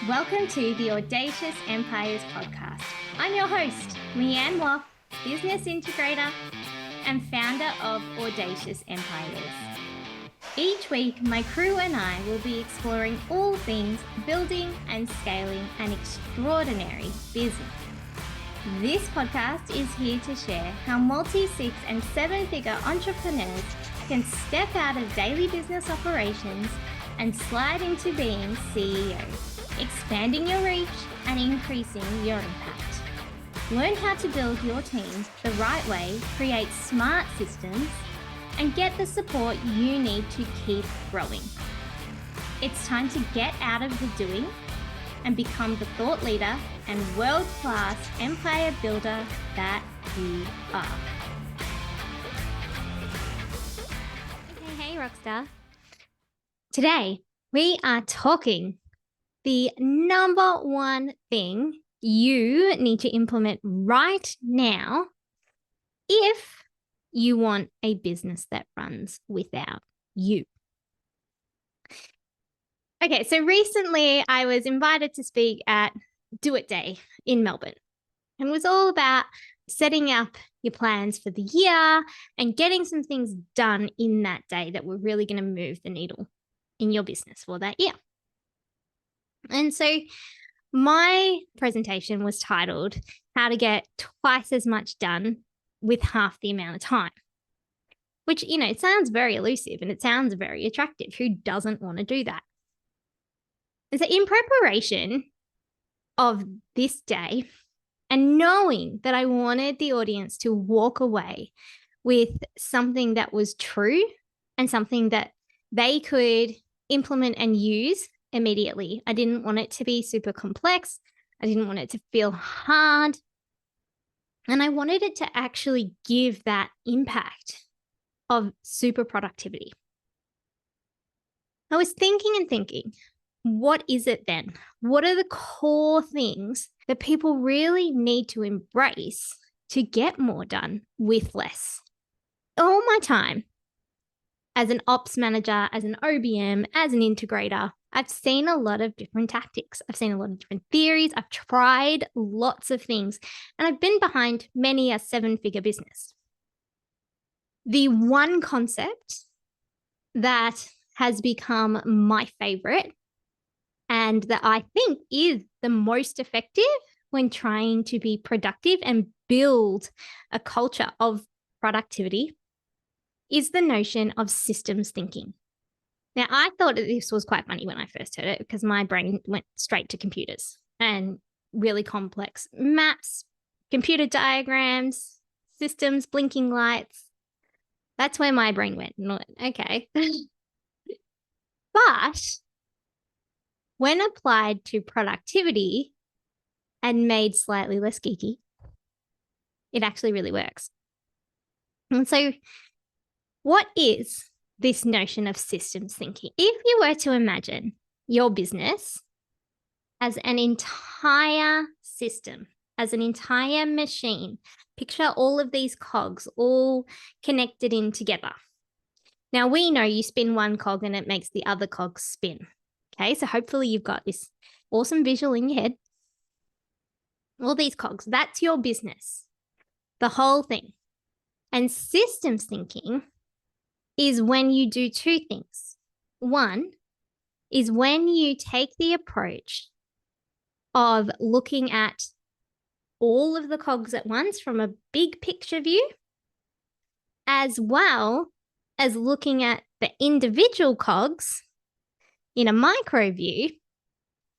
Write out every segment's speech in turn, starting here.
Welcome to the Audacious Empires podcast. I'm your host, Leanne Woff, business integrator and founder of Audacious Empires. Each week, my crew and I will be exploring all things building and scaling an extraordinary business. This podcast is here to share how multi-6 and 7-figure entrepreneurs can step out of daily business operations and slide into being CEO, expanding your reach and increasing your impact. Learn how to build your teams the right way, create smart systems, and get the support you need to keep growing. It's time to get out of the doing and become the thought leader and world-class empire builder that you are. Hey, Rockstar. Today, we are talking the number one thing you need to implement right now if you want a business that runs without you. Okay, so recently I was invited to speak at Do It Day in Melbourne. And it was all about setting up your plans for the year and getting some things done in that day that were really going to move the needle in your business for that year. And so my presentation was titled, How to Get Twice as Much Done with Half the Amount of Time, which, it sounds very elusive and it sounds very attractive. Who doesn't want to do that? And so in preparation of this day and knowing that I wanted the audience to walk away with something that was true and something that they could implement and use immediately. I didn't want it to be super complex. I didn't want it to feel hard. And I wanted it to actually give that impact of super productivity. I was thinking, what is it then? What are the core things that people really need to embrace to get more done with less? All my time as an ops manager, as an OBM, as an integrator, I've seen a lot of different tactics. I've seen a lot of different theories. I've tried lots of things, and I've been behind many a 7-figure business. The one concept that has become my favorite and that I think is the most effective when trying to be productive and build a culture of productivity is the notion of systems thinking. Now, I thought that this was quite funny when I first heard it because my brain went straight to computers and really complex maps, computer diagrams, systems, blinking lights. That's where my brain went. Okay. But when applied to productivity and made slightly less geeky, it actually really works. And so what is this notion of systems thinking? If you were to imagine your business as an entire system, as an entire machine, picture all of these cogs all connected in together. Now, we know you spin one cog and it makes the other cogs spin. Okay, so hopefully you've got this awesome visual in your head. All these cogs, that's your business, the whole thing. And systems thinking is when you do two things. One is when you take the approach of looking at all of the cogs at once from a big picture view, as well as looking at the individual cogs in a micro view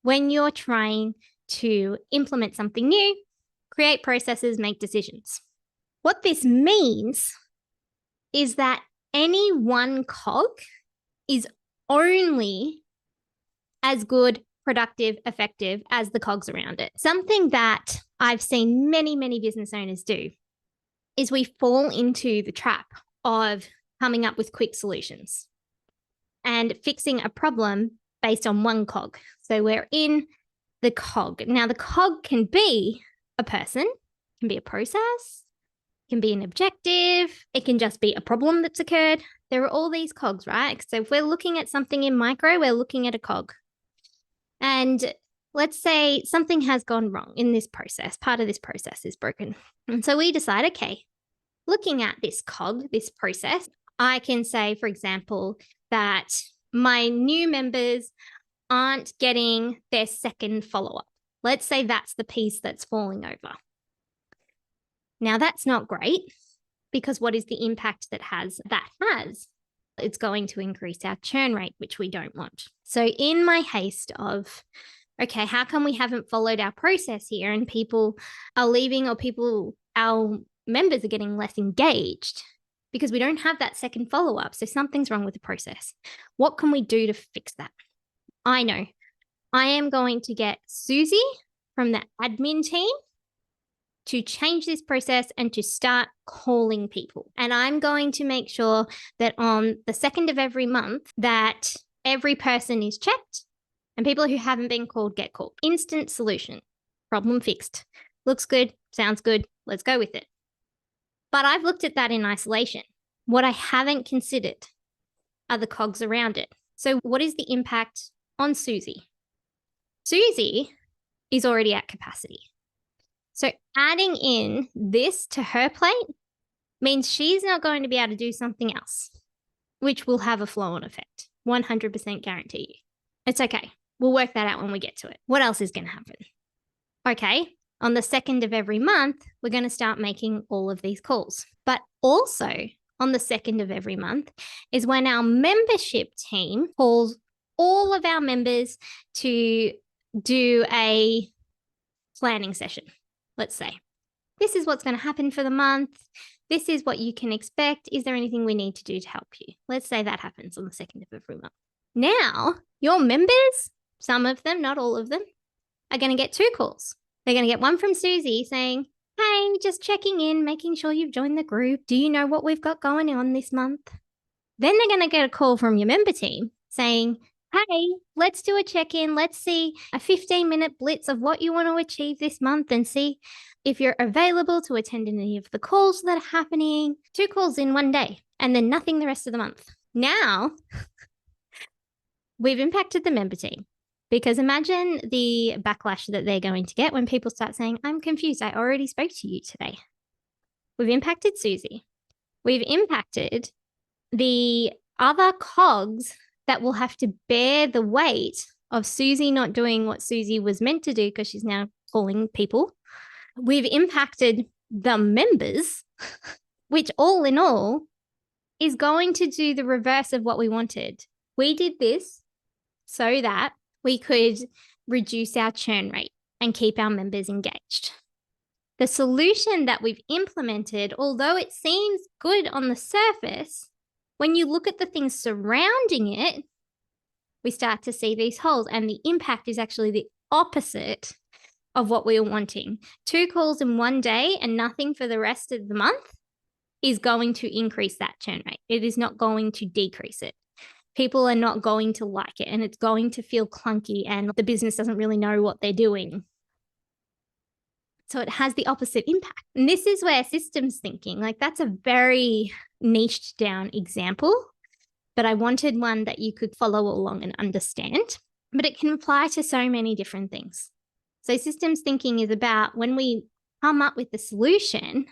when you're trying to implement something new, create processes, make decisions. What this means is that any one cog is only as good, productive, effective as the cogs around it. Something that I've seen many, many business owners do is we fall into the trap of coming up with quick solutions and fixing a problem based on one cog. So we're in the cog. Now, the cog can be a person, can be a process, can be an objective. It can just be a problem that's occurred. There are all these cogs, right? So if we're looking at something in micro, we're looking at a cog. And let's say something has gone wrong in this process. Part of this process is broken. And so we decide, okay, looking at this cog, this process, I can say, for example, that my new members aren't getting their second follow-up. Let's say that's the piece that's falling over. Now, that's not great, because what is the impact that has? It's going to increase our churn rate, which we don't want. So in my haste of, okay, how come we haven't followed our process here and people are leaving, or our members are getting less engaged because we don't have that second follow-up. So something's wrong with the process. What can we do to fix that? I know I am going to get Susie from the admin team to change this process and to start calling people. And I'm going to make sure that on the 2nd of every month that every person is checked and people who haven't been called get called. Instant solution. Problem fixed. Looks good. Sounds good. Let's go with it. But I've looked at that in isolation. What I haven't considered are the cogs around it. So what is the impact on Susie? Susie is already at capacity. So adding in this to her plate means she's not going to be able to do something else, which will have a flow-on effect. 100% guarantee you. It's okay. We'll work that out when we get to it. What else is going to happen? Okay, on the 2nd of every month, we're going to start making all of these calls. But also on the 2nd of every month is when our membership team calls all of our members to do a planning session. Let's say, this is what's going to happen for the month. This is what you can expect. Is there anything we need to do to help you? Let's say that happens on the 2nd of every month. Now, your members, some of them, not all of them, are going to get 2 calls. They're going to get one from Susie saying, hey, just checking in, making sure you've joined the group. Do you know what we've got going on this month? Then they're going to get a call from your member team saying, hey, let's do a check-in. Let's see a 15-minute blitz of what you want to achieve this month and see if you're available to attend any of the calls that are happening. 2 calls in one day and then nothing the rest of the month. Now, we've impacted the member team, because imagine the backlash that they're going to get when people start saying, I'm confused. I already spoke to you today. We've impacted Susie. We've impacted the other cogs that will have to bear the weight of Susie not doing what Susie was meant to do because she's now calling people. We've impacted the members, which all in all is going to do the reverse of what we wanted. We did this so that we could reduce our churn rate and keep our members engaged. The solution that we've implemented, although it seems good on the surface, when you look at the things surrounding it, we start to see these holes, and the impact is actually the opposite of what we were wanting. 2 calls in one day and nothing for the rest of the month is going to increase that churn rate. It is not going to decrease it. People are not going to like it, and it's going to feel clunky, and the business doesn't really know what they're doing. So it has the opposite impact. And this is where systems thinking, like that's a very niched down example, but I wanted one that you could follow along and understand, but it can apply to so many different things. So systems thinking is about when we come up with the solution,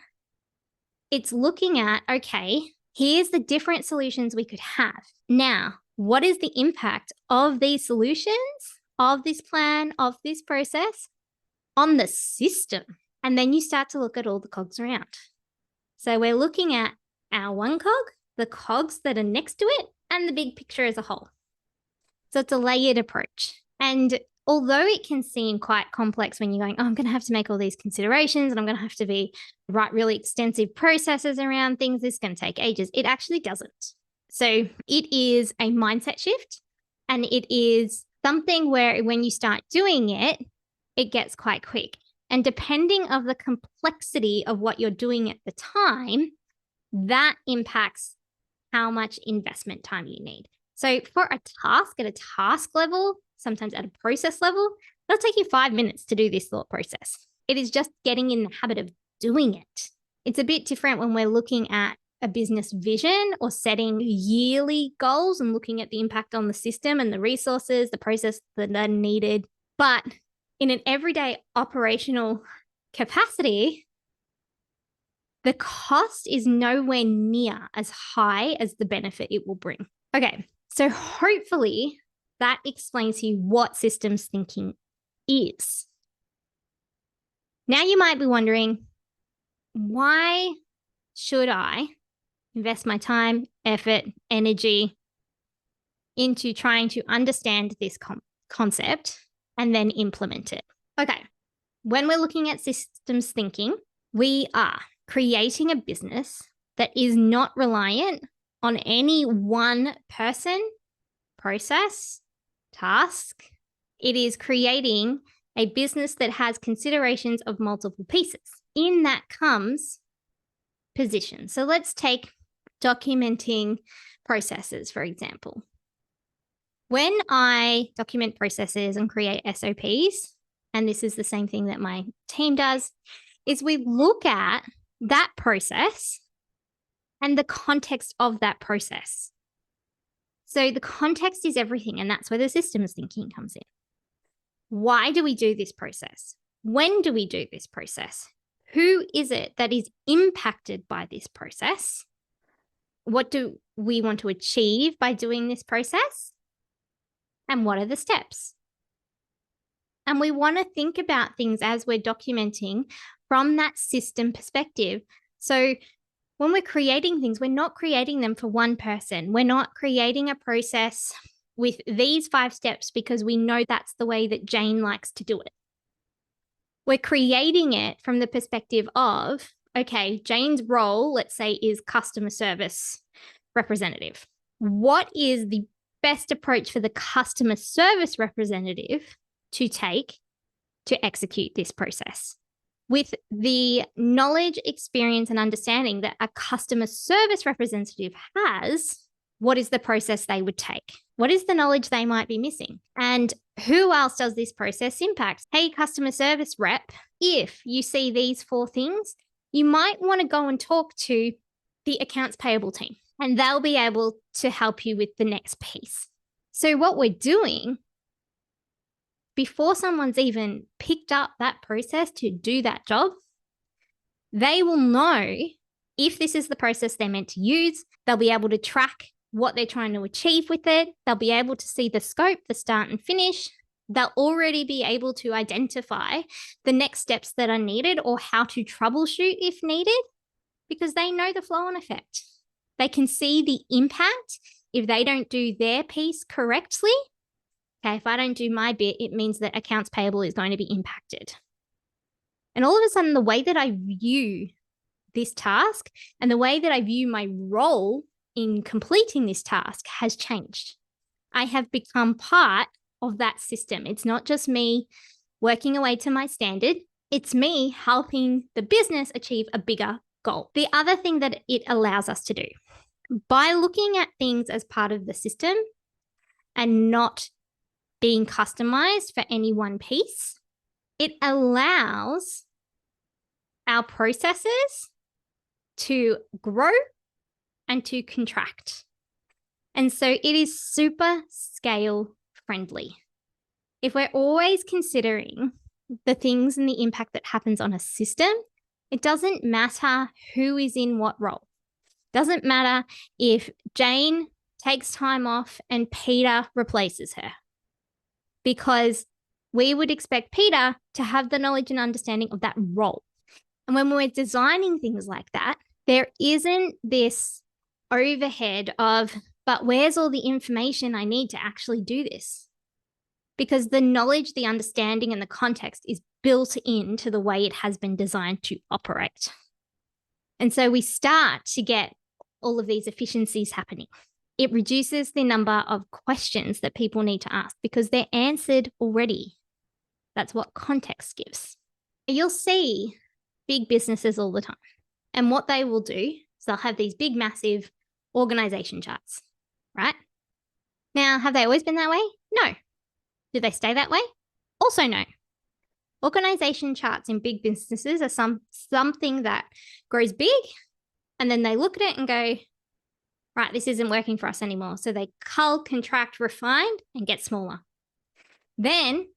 it's looking at, okay, here's the different solutions we could have. Now, what is the impact of these solutions, of this plan, of this process on the system? And then you start to look at all the cogs around. So we're looking at our one cog, the cogs that are next to it, and the big picture as a whole. So it's a layered approach. And although it can seem quite complex when you're going, oh, I'm going to have to make all these considerations and I'm going to have to write really extensive processes around things, this is going to take ages. It actually doesn't. So it is a mindset shift, and it is something where when you start doing it, it gets quite quick. And depending of the complexity of what you're doing at the time, that impacts how much investment time you need. So for a task, at a task level, sometimes at a process level, it'll take you 5 minutes to do this thought process. It is just getting in the habit of doing it. It's a bit different when we're looking at a business vision or setting yearly goals and looking at the impact on the system and the resources, the process that are needed. But in an everyday operational capacity, the cost is nowhere near as high as the benefit it will bring. Okay, so hopefully that explains to you what systems thinking is. Now you might be wondering, why should I invest my time, effort, energy into trying to understand this concept and then implement it? Okay, when we're looking at systems thinking, we are creating a business that is not reliant on any one person, process, task. It is creating a business that has considerations of multiple pieces. In that comes position. So let's take documenting processes, for example. When I document processes and create SOPs, and this is the same thing that my team does, is we look at that process and the context of that process. So the context is everything, and that's where the systems thinking comes in. Why do we do this process? When do we do this process? Who is it that is impacted by this process? What do we want to achieve by doing this process? And what are the steps? And we want to think about things as we're documenting from that system perspective. So when we're creating things, we're not creating them for one person. We're not creating a process with these 5 steps because we know that's the way that Jane likes to do it. We're creating it from the perspective of, okay, Jane's role, let's say, is customer service representative. What is the best approach for the customer service representative to take to execute this process? With the knowledge, experience, and understanding that a customer service representative has, what is the process they would take? What is the knowledge they might be missing? And who else does this process impact? Hey, customer service rep, if you see these 4 things, you might want to go and talk to the accounts payable team, and they'll be able to help you with the next piece. So what we're doing, before someone's even picked up that process to do that job, they will know if this is the process they're meant to use. They'll be able to track what they're trying to achieve with it. They'll be able to see the scope, the start and finish. They'll already be able to identify the next steps that are needed or how to troubleshoot if needed, because they know the flow on effect. They can see the impact if they don't do their piece correctly. Okay, if I don't do my bit, it means that accounts payable is going to be impacted. And all of a sudden, the way that I view this task and the way that I view my role in completing this task has changed. I have become part of that system. It's not just me working away to my standard. It's me helping the business achieve a bigger goal. The other thing that it allows us to do, by looking at things as part of the system and not being customized for any one piece, it allows our processes to grow and to contract. And so it is super scale friendly. If we're always considering the things and the impact that happens on a system, it doesn't matter who is in what role. Doesn't matter if Jane takes time off and Peter replaces her, because we would expect Peter to have the knowledge and understanding of that role. And when we're designing things like that, there isn't this overhead of, but where's all the information I need to actually do this? Because the knowledge, the understanding, and the context is built into the way it has been designed to operate. And so we start to get all of these efficiencies happening. It reduces the number of questions that people need to ask because they're answered already. That's what context gives. You'll see big businesses all the time. And what they will do is they'll have these big, massive organization charts, right? Now, have they always been that way? No. Do they stay that way? Also no. Organization charts in big businesses are something that grows big, and then they look at it and go, right, this isn't working for us anymore. So they cull, contract, refine, and get smaller. Then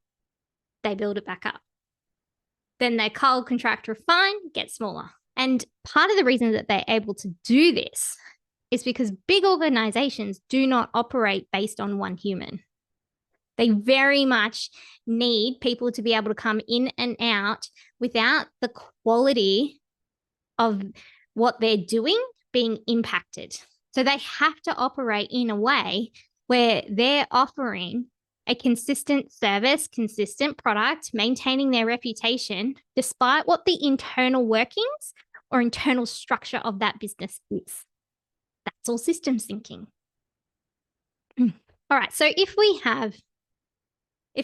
they build it back up. Then their coal contract refine, get smaller. And part of the reason that they're able to do this is because big organizations do not operate based on one human. They very much need people to be able to come in and out without the quality of what they're doing being impacted. So they have to operate in a way where they're offering a consistent service, consistent product, maintaining their reputation, despite what the internal workings or internal structure of that business is. That's all systems thinking. All right, so if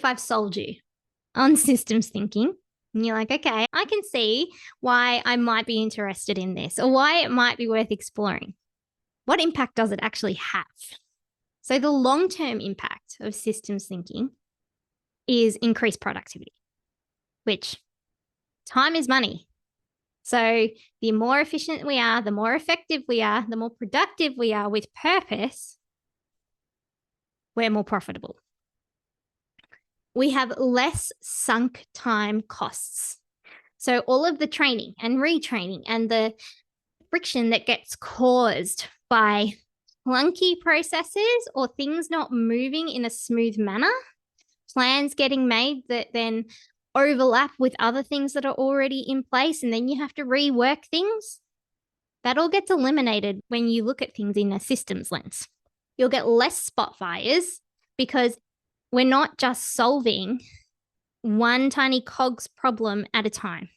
I've sold you on systems thinking, and you're like, okay, I can see why I might be interested in this or why it might be worth exploring. What impact does it actually have? So the long-term impact of systems thinking is increased productivity, which time is money. So the more efficient we are, the more effective we are, the more productive we are with purpose, we're more profitable. We have less sunk time costs. So all of the training and retraining and the friction that gets caused by clunky processes or things not moving in a smooth manner, plans getting made that then overlap with other things that are already in place, and then you have to rework things, that all gets eliminated when you look at things in a systems lens. You'll get less spot fires because we're not just solving one tiny cogs problem at a time.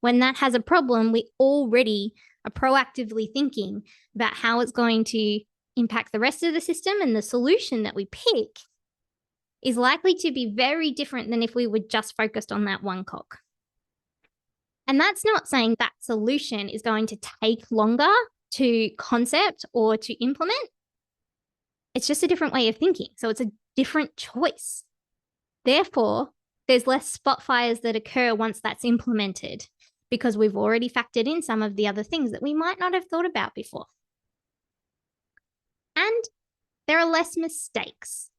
When that has a problem, we already are proactively thinking about how it's going to impact the rest of the system, and the solution that we pick is likely to be very different than if we were just focused on that one cog. And that's not saying that solution is going to take longer to concept or to implement. It's just a different way of thinking. So it's a different choice. Therefore, there's less spot fires that occur once that's implemented because we've already factored in some of the other things that we might not have thought about before. And there are less mistakes.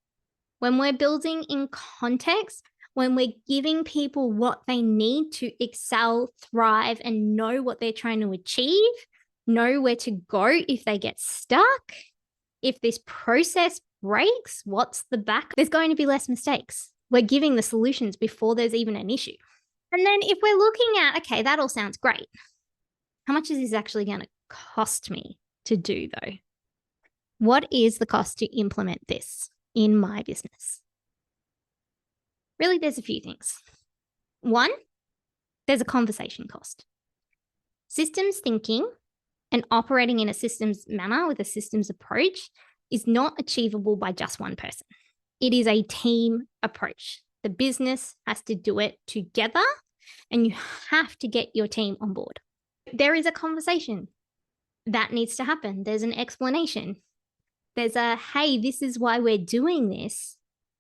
When we're building in context, when we're giving people what they need to excel, thrive, and know what they're trying to achieve, know where to go if they get stuck, if this process breaks, what's the back? There's going to be less mistakes. We're giving the solutions before there's even an issue. And then if we're looking at, okay, that all sounds great. How much is this actually going to cost me to do though? What is the cost to implement this in my business? Really, there's a few things. One, there's a conversation cost. Systems thinking and operating in a systems manner with a systems approach is not achievable by just one person. It is a team approach. The business has to do it together, and you have to get your team on board. There is a conversation that needs to happen. There's an explanation. There's a, hey, this is why we're doing this.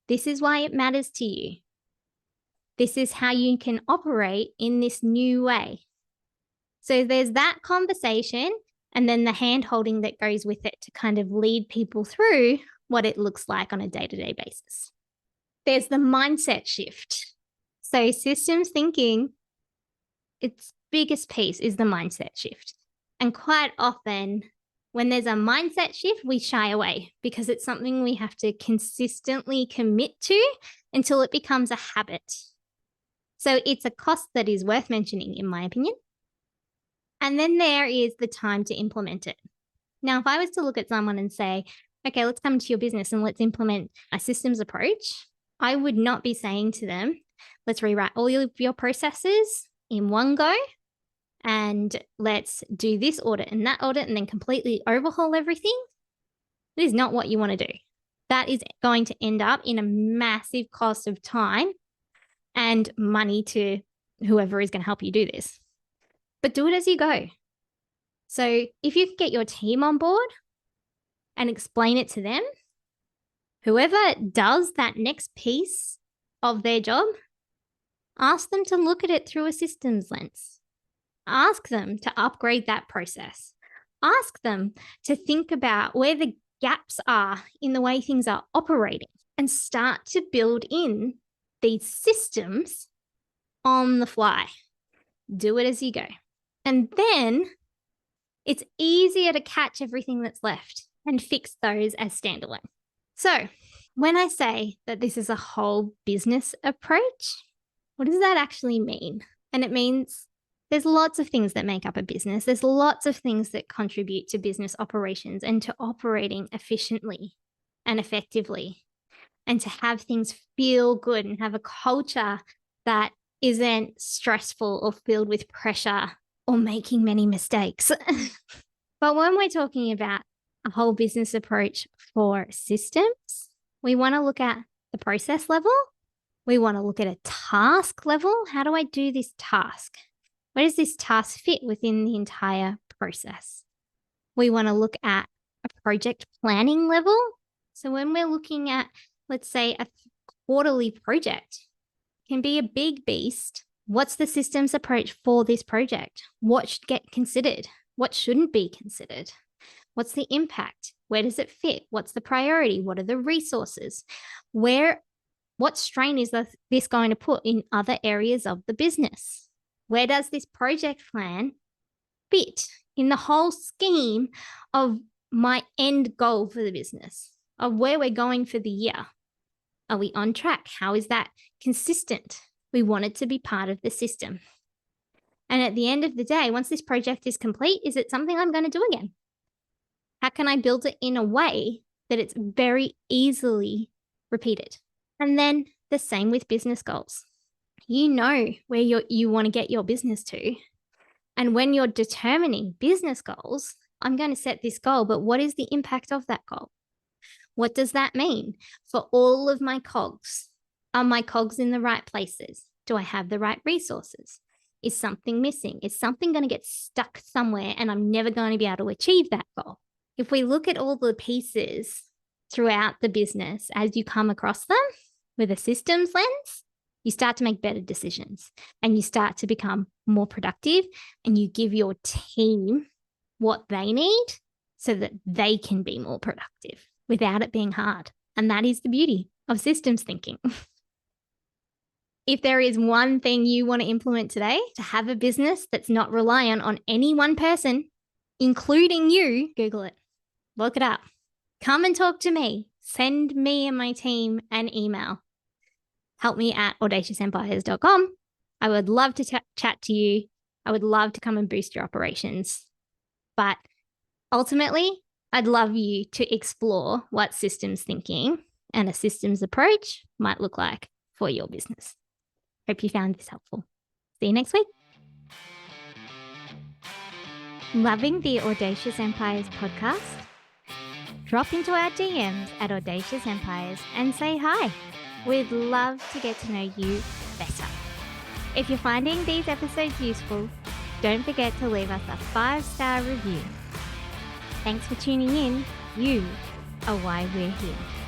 This is why it matters to you. This is how you can operate in this new way. So there's that conversation, and then the hand-holding that goes with it to kind of lead people through what it looks like on a day-to-day basis. There's the mindset shift. So systems thinking, its biggest piece is the mindset shift. And quite often, when there's a mindset shift, we shy away because it's something we have to consistently commit to until it becomes a habit. So it's a cost that is worth mentioning, in my opinion. And then there is the time to implement it. Now, if I was to look at someone and say, okay, let's come to your business and let's implement a systems approach, I would not be saying to them, let's rewrite all of your processes in one go and let's do this audit and that audit and then completely overhaul everything. That is not what you want to do. That is going to end up in a massive cost of time and money to whoever is going to help you do this. But do it as you go. So if you can get your team on board and explain it to them, whoever does that next piece of their job, ask them to look at it through a systems lens. Ask them to upgrade that process. Ask them to think about where the gaps are in the way things are operating and start to build in these systems on the fly. Do it as you go. And then it's easier to catch everything that's left and fix those as standalone. So when I say that this is a whole business approach, what does that actually mean? And it means there's lots of things that make up a business. There's lots of things that contribute to business operations and to operating efficiently and effectively, and to have things feel good and have a culture that isn't stressful or filled with pressure or making many mistakes. But when we're talking about a whole business approach for systems, we want to look at the process level. We want to look at a task level. How do I do this task? Where does this task fit within the entire process? We want to look at a project planning level. So when we're looking at, let's say, a quarterly project, it can be a big beast. What's the systems approach for this project? What should get considered? What shouldn't be considered? What's the impact? Where does it fit? What's the priority? What are the resources? What strain is this going to put in other areas of the business? Where does this project plan fit in the whole scheme of my end goal for the business, of where we're going for the year? Are we on track? How is that consistent? We want it to be part of the system. And at the end of the day, once this project is complete, is it something I'm going to do again? How can I build it in a way that it's very easily repeated? And then the same with business goals. You know where you want to get your business to. And when you're determining business goals, I'm going to set this goal, but what is the impact of that goal? What does that mean for all of my cogs? Are my cogs in the right places? Do I have the right resources? Is something missing? Is something going to get stuck somewhere and I'm never going to be able to achieve that goal? If we look at all the pieces throughout the business as you come across them with a systems lens, you start to make better decisions and you start to become more productive, and you give your team what they need so that they can be more productive without it being hard. And that is the beauty of systems thinking. If there is one thing you want to implement today to have a business that's not reliant on any one person, including you, Google it, look it up, come and talk to me, send me and my team an email. Help me at audaciousempires.com. I would love to chat to you. I would love to come and boost your operations. But ultimately, I'd love you to explore what systems thinking and a systems approach might look like for your business. Hope you found this helpful. See you next week. Loving the Audacious Empires podcast? Drop into our DMs at Audacious Empires and say hi. We'd love to get to know you better. If you're finding these episodes useful, don't forget to leave us a 5-star review. Thanks for tuning in. You are why we're here.